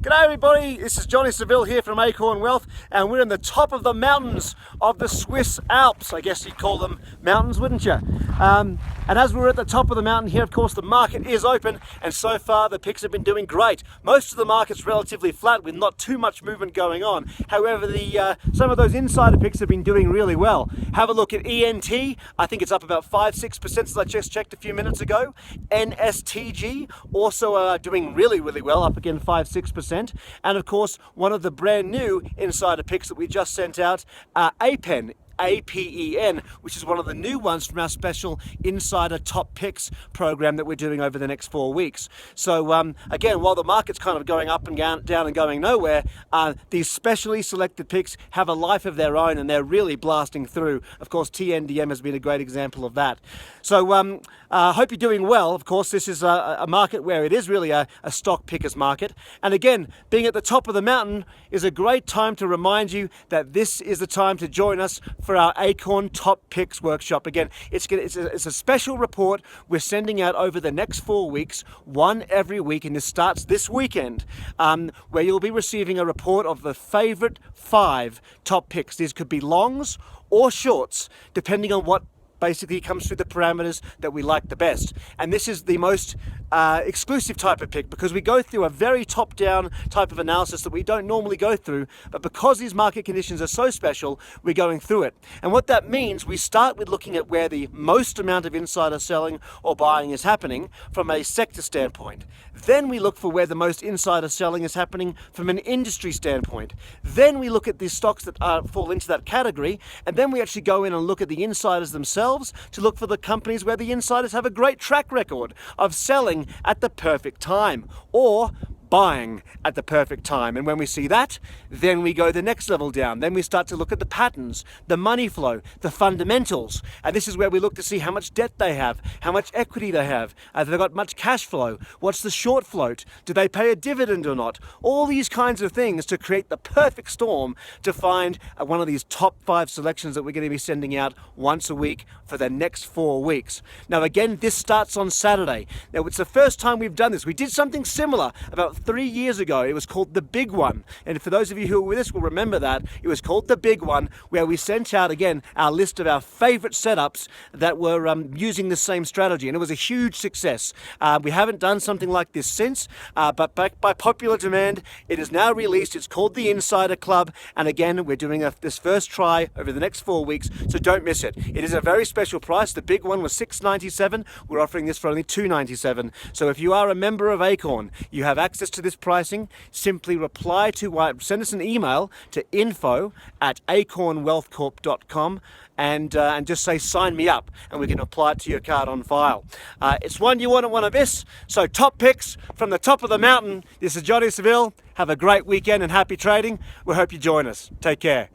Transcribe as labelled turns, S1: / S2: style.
S1: G'day everybody, this is Johnny Seville here from Acorn Wealth, and we're in the top of the mountains of the Swiss Alps. I guess you'd call them mountains, wouldn't you? And as we're at the top of the mountain here, of course, the market is open, and so far the picks have been doing great. Most of the market's relatively flat with not too much movement going on. However, some of those insider picks have been doing really well. Have a look at ENT. I think it's up about 5-6% since I just checked a few minutes ago. NSTG also doing really well, up again 5-6%. And of course, one of the brand new insider picks that we just sent out, APEN. APEN, which is one of the new ones from our special Insider Top Picks program that we're doing over the next 4 weeks. So again, while the market's kind of going up and down and going nowhere, these specially selected picks have a life of their own and they're really blasting through. Of course, TNDM has been a great example of that. So I hope you're doing well. Of course, this is a market where it is really a stock pickers market. And again, being at the top of the mountain is a great time to remind you that this is the time to join us for our Acorn Top Picks workshop. Again, it's a special report we're sending out over the next 4 weeks, one every week, and this starts this weekend, where you'll be receiving a report of the favorite 5 top picks. These could be longs or shorts, depending on what basically comes through the parameters that we like the best. And this is the most exclusive type of pick because we go through a very top-down type of analysis that we don't normally go through, but because these market conditions are so special, we're going through it. And what that means, we start with looking at where the most amount of insider selling or buying is happening from a sector standpoint. Then we look for where the most insider selling is happening from an industry standpoint. Then we look at the stocks that fall into that category, and then we actually go in and look at the insiders themselves to look for the companies where the insiders have a great track record of selling at the perfect time or buying at the perfect time. And when we see that, then we go the next level down. Then we start to look at the patterns, the money flow, the fundamentals. And this is where we look to see how much debt they have, how much equity they have they got much cash flow, what's the short float, do they pay a dividend or not? All these kinds of things to create the perfect storm to find one of these top 5 selections that we're going to be sending out once a week for the next 4 weeks. Now again, this starts on Saturday. Now it's the first time we've done this. We did something similar about 3 years ago. It was called The Big One. And for those of you who were with us will remember that. It was called The Big One, where we sent out again our list of our favorite setups that were using the same strategy. And it was a huge success. We haven't done something like this since, but by popular demand, it is now released. It's called the Insider Club. And again, we're doing this first try over the next 4 weeks, so don't miss it. It is a very special price. The big one was $6.97. We're offering this for only $2.97. So if you are a member of Acorn, you have access to this pricing. Simply reply to send us an email to info@acornwealthcorp.com and just say sign me up, and we can apply it to your card on file. It's one you wouldn't want to miss. So top picks from the top of the mountain. This is Johnny Seville. Have a great weekend and happy trading. We hope you join us. Take care.